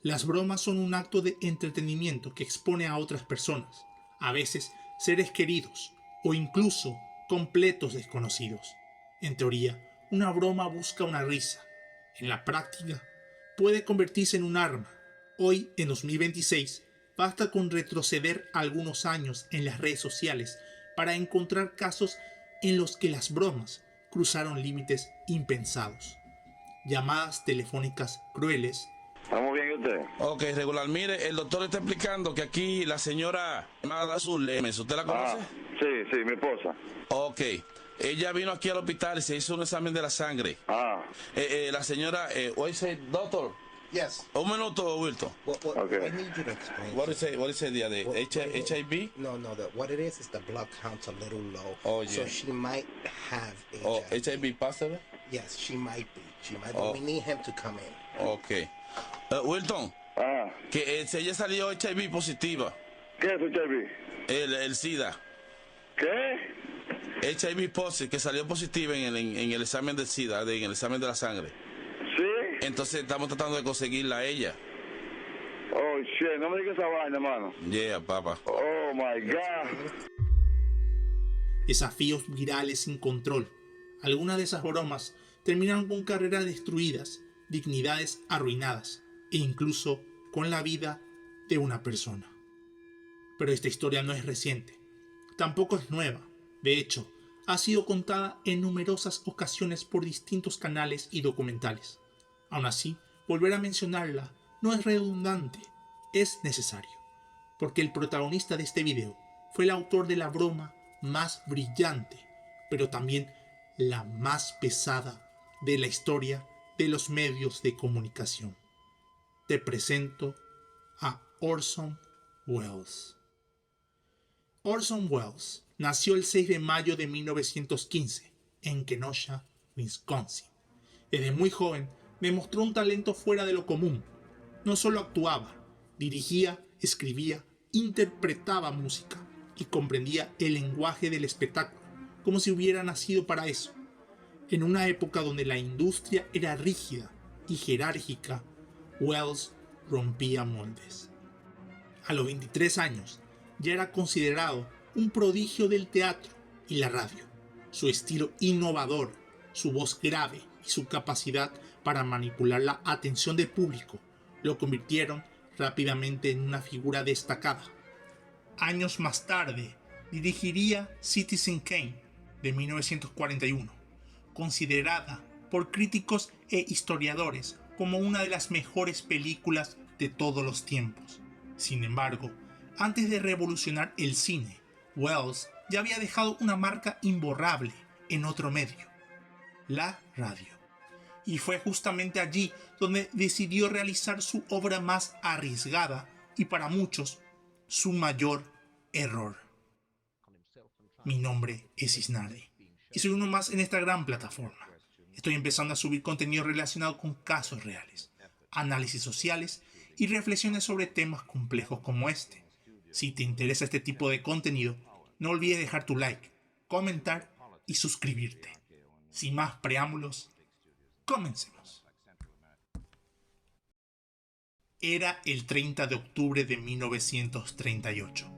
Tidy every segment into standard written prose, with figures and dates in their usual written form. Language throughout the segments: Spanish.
Las bromas son un acto de entretenimiento que expone a otras personas, a veces seres queridos o incluso completos desconocidos. En teoría, una broma busca una risa. En la práctica, puede convertirse en un arma. Hoy, en 2026, basta con retroceder algunos años en las redes sociales para encontrar casos en los que las bromas cruzaron límites impensados. Llamadas telefónicas crueles. ¿Estamos bien y usted? Ok, regular. Mire, el doctor está explicando que aquí la señora llamada Azul Lemes, ¿usted la conoce? Sí, mi esposa. Ok. Ella vino aquí al hospital y se hizo un examen de la sangre. La señora, what is it, doctor? Yes. Un minuto, Wilton. Okay. I need you to explain. What is it, the HIV? No, what it is the blood count's a little low. Oh, yeah. So she might have HIV. Oh, HIV positive? Yes, she might be. But we need him to come in. Ok. Wilton, que ella salió HIV positiva. ¿Qué es HIV? El SIDA. ¿Qué? HIV positive, que salió positiva en el examen del SIDA, en el examen de la sangre. ¿Sí? Entonces estamos tratando de conseguirla a ella. Oh, shit, no me digas esa vaina, hermano. Yeah, papá. Oh, my God. Desafíos virales sin control. Algunas de esas bromas terminaron con carreras destruidas, dignidades arruinadas e incluso con la vida de una persona. Pero esta historia no es reciente, tampoco es nueva. De hecho, ha sido contada en numerosas ocasiones por distintos canales y documentales. Aún así, volver a mencionarla no es redundante, es necesario, porque el protagonista de este video fue el autor de la broma más brillante, pero también la más pesada de la historia de los medios de comunicación. Te presento a Orson Welles. Orson Welles nació el 6 de mayo de 1915 en Kenosha, Wisconsin. Desde muy joven demostró un talento fuera de lo común. No solo actuaba, dirigía, escribía, interpretaba música y comprendía el lenguaje del espectáculo, como si hubiera nacido para eso. En una época donde la industria era rígida y jerárquica, Welles rompía moldes. A los 23 años, ya era considerado un prodigio del teatro y la radio. Su estilo innovador, su voz grave y su capacidad para manipular la atención del público lo convirtieron rápidamente en una figura destacada. Años más tarde, dirigiría Citizen Kane de 1941, considerada por críticos e historiadores como una de las mejores películas de todos los tiempos. Sin embargo, antes de revolucionar el cine, Welles ya había dejado una marca imborrable en otro medio, la radio. Y fue justamente allí donde decidió realizar su obra más arriesgada y para muchos su mayor error. Mi nombre es Isnardi y soy uno más en esta gran plataforma. Estoy empezando a subir contenido relacionado con casos reales, análisis sociales y reflexiones sobre temas complejos como este. Si te interesa este tipo de contenido, no olvides dejar tu like, comentar y suscribirte. Sin más preámbulos, comencemos. Era el 30 de octubre de 1938.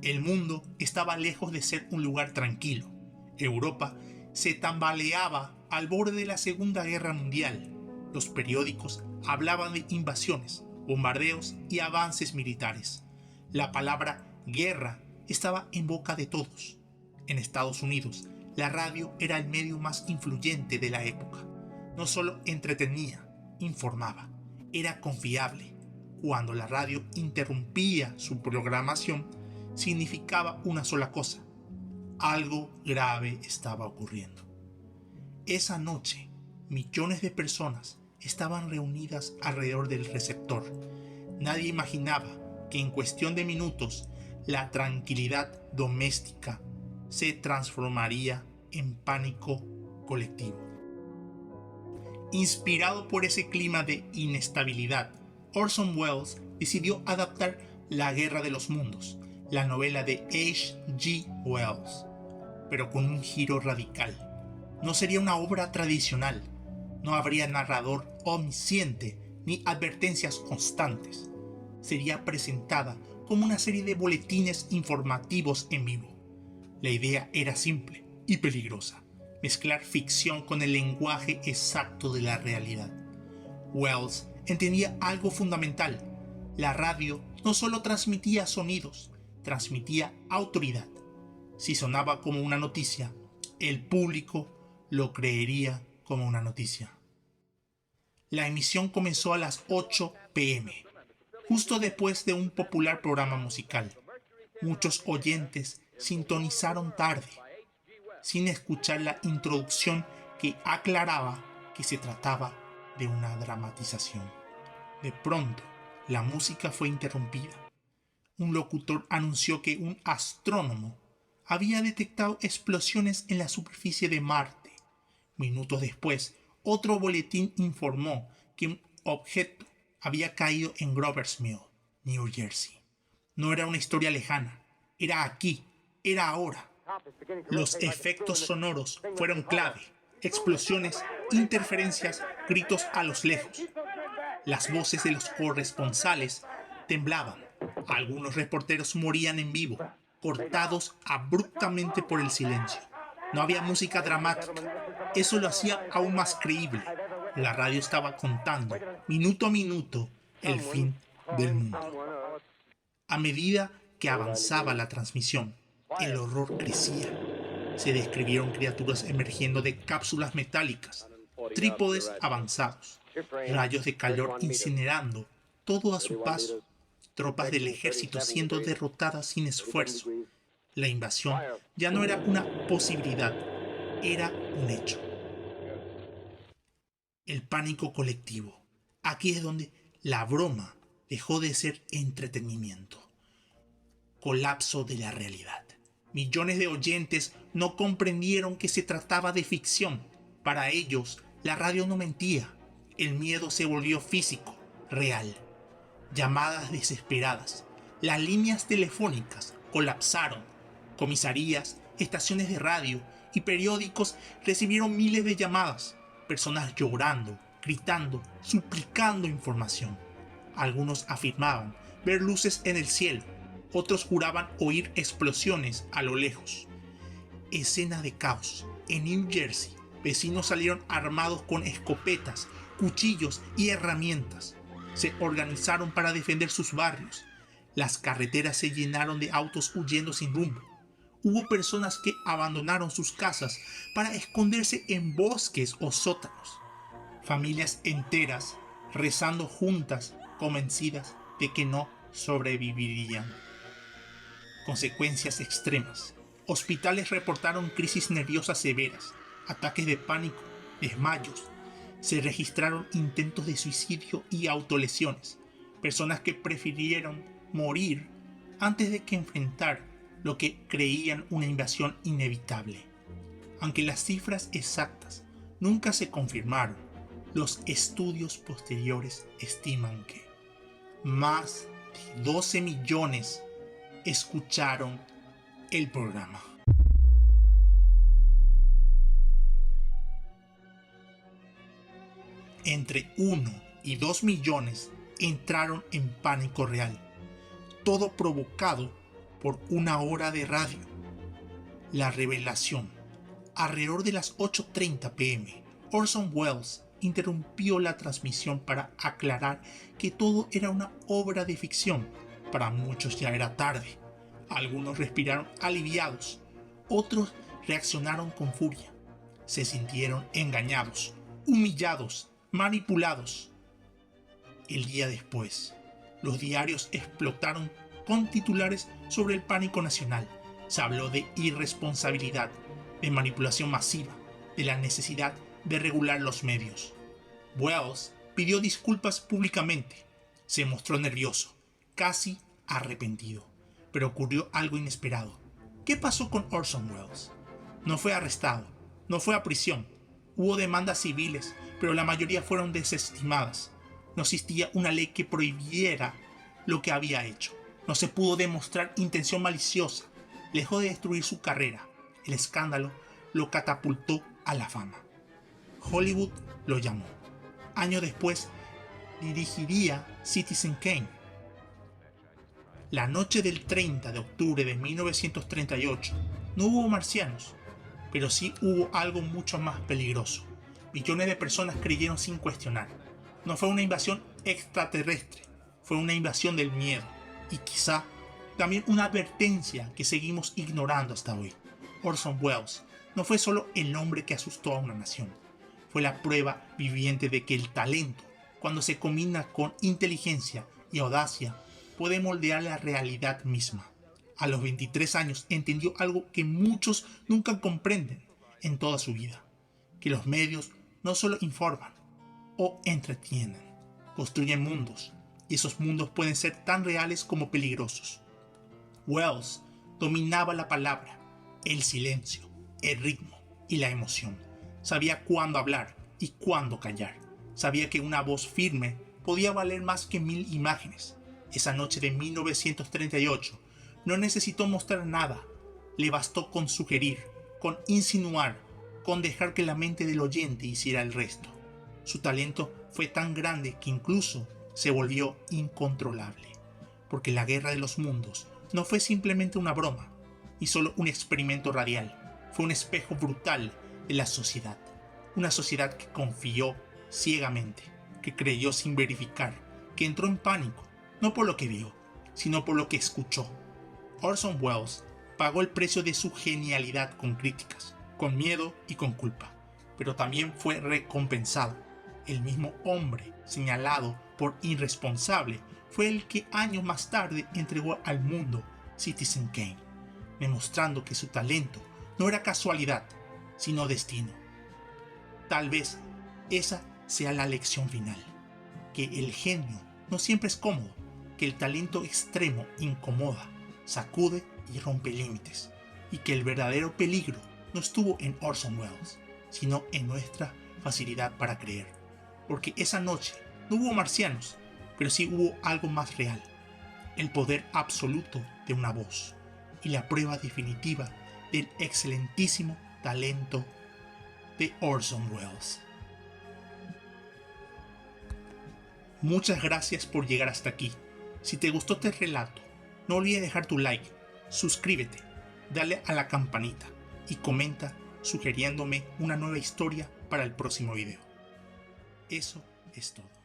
El mundo estaba lejos de ser un lugar tranquilo. Europa se tambaleaba al borde de la Segunda Guerra Mundial. Los periódicos hablaban de invasiones, bombardeos y avances militares. La palabra guerra estaba en boca de todos. En Estados Unidos, la radio era el medio más influyente de la época. No solo entretenía, informaba, era confiable. Cuando la radio interrumpía su programación, significaba una sola cosa: algo grave estaba ocurriendo. Esa noche, millones de personas estaban reunidas alrededor del receptor. Nadie imaginaba que en cuestión de minutos la tranquilidad doméstica se transformaría en pánico colectivo. Inspirado por ese clima de inestabilidad, Orson Welles decidió adaptar La Guerra de los Mundos, la novela de H.G. Wells, pero con un giro radical. No sería una obra tradicional, no habría narrador omnisciente ni advertencias constantes. Sería presentada como una serie de boletines informativos en vivo. La idea era simple y peligrosa: mezclar ficción con el lenguaje exacto de la realidad. Wells entendía algo fundamental: la radio no solo transmitía sonidos, transmitía autoridad. Si sonaba como una noticia, el público lo creería como una noticia. La emisión comenzó a las 8 p.m., justo después de un popular programa musical. Muchos oyentes sintonizaron tarde, sin escuchar la introducción que aclaraba que se trataba de una dramatización. De pronto, la música fue interrumpida. Un locutor anunció que un astrónomo había detectado explosiones en la superficie de Marte. Minutos después, otro boletín informó que un objeto había caído en Grover's Mill, New Jersey. No era una historia lejana, era aquí, era ahora. Los efectos sonoros fueron clave: explosiones, interferencias, gritos a los lejos. Las voces de los corresponsales temblaban. Algunos reporteros morían en vivo, cortados abruptamente por el silencio. No había música dramática. Eso lo hacía aún más creíble. La radio estaba contando, minuto a minuto, el fin del mundo. A medida que avanzaba la transmisión, el horror crecía. Se describieron criaturas emergiendo de cápsulas metálicas, trípodes avanzados, rayos de calor incinerando todo a su paso, tropas del ejército siendo derrotadas sin esfuerzo. La invasión ya no era una posibilidad, era un hecho. El pánico colectivo. Aquí es donde la broma dejó de ser entretenimiento. Colapso de la realidad. Millones de oyentes no comprendieron que se trataba de ficción. Para ellos, la radio no mentía. El miedo se volvió físico, real. Llamadas desesperadas. Las líneas telefónicas colapsaron. Comisarías, estaciones de radio y periódicos recibieron miles de llamadas. Personas llorando, gritando, suplicando información. Algunos afirmaban ver luces en el cielo. Otros juraban oír explosiones a lo lejos. Escena de caos. En New Jersey, vecinos salieron armados con escopetas, cuchillos y herramientas. Se organizaron para defender sus barrios. Las carreteras se llenaron de autos huyendo sin rumbo. Hubo personas que abandonaron sus casas para esconderse en bosques o sótanos. Familias enteras rezando juntas, convencidas de que no sobrevivirían. Consecuencias extremas. Hospitales reportaron crisis nerviosas severas, ataques de pánico, desmayos. Se registraron intentos de suicidio y autolesiones. Personas que prefirieron morir antes de que enfrentar lo que creían una invasión inevitable. Aunque las cifras exactas nunca se confirmaron, los estudios posteriores estiman que más de 12 millones escucharon el programa. Entre 1 y 2 millones entraron en pánico real, todo provocado por una hora de radio. La revelación. Alrededor de las 8:30 p.m., Orson Welles interrumpió la transmisión para aclarar que todo era una obra de ficción. Para muchos ya era tarde. Algunos respiraron aliviados, otros reaccionaron con furia. Se sintieron engañados, humillados, manipulados. El día después, los diarios explotaron con titulares sobre el pánico nacional. Se habló de irresponsabilidad, de manipulación masiva, de la necesidad de regular los medios. Welles pidió disculpas públicamente. Se mostró nervioso, casi arrepentido. Pero ocurrió algo inesperado. ¿Qué pasó con Orson Welles? No fue arrestado, no fue a prisión. Hubo demandas civiles, pero la mayoría fueron desestimadas. No existía una ley que prohibiera lo que había hecho. No se pudo demostrar intención maliciosa. Lejos de destruir su carrera, el escándalo lo catapultó a la fama. Hollywood lo llamó. Años después, dirigiría Citizen Kane. La noche del 30 de octubre de 1938 no hubo marcianos, pero sí hubo algo mucho más peligroso. Millones de personas creyeron sin cuestionar. No fue una invasión extraterrestre, fue una invasión del miedo y quizá también una advertencia que seguimos ignorando hasta hoy. Orson Welles no fue solo el hombre que asustó a una nación, fue la prueba viviente de que el talento, cuando se combina con inteligencia y audacia, puede moldear la realidad misma. A los 23 años entendió algo que muchos nunca comprenden en toda su vida, que los medios no solo informan o entretienen, construyen mundos, y esos mundos pueden ser tan reales como peligrosos. Welles dominaba la palabra, el silencio, el ritmo y la emoción. Sabía cuándo hablar y cuándo callar. Sabía que una voz firme podía valer más que 1000 imágenes. Esa noche de 1938 no necesitó mostrar nada. Le bastó con sugerir, con insinuar, con dejar que la mente del oyente hiciera el resto. Su talento fue tan grande que incluso se volvió incontrolable. Porque la guerra de los mundos no fue simplemente una broma, y solo un experimento radial. Fue un espejo brutal de la sociedad. Una sociedad que confió ciegamente, que creyó sin verificar, que entró en pánico, no por lo que vio, sino por lo que escuchó. Orson Welles pagó el precio de su genialidad con críticas, con miedo y con culpa, pero también fue recompensado. El mismo hombre señalado por irresponsable fue el que años más tarde entregó al mundo Citizen Kane, demostrando que su talento no era casualidad, sino destino. Tal vez esa sea la lección final, que el genio no siempre es cómodo, que el talento extremo incomoda, sacude y rompe límites, y que el verdadero peligro no estuvo en Orson Welles, sino en nuestra facilidad para creer. Porque esa noche no hubo marcianos, pero sí hubo algo más real, el poder absoluto de una voz, y la prueba definitiva del excelentísimo talento de Orson Welles. Muchas gracias por llegar hasta aquí. Si te gustó este relato, no olvides dejar tu like, suscríbete, dale a la campanita y comenta sugiriéndome una nueva historia para el próximo video. Eso es todo.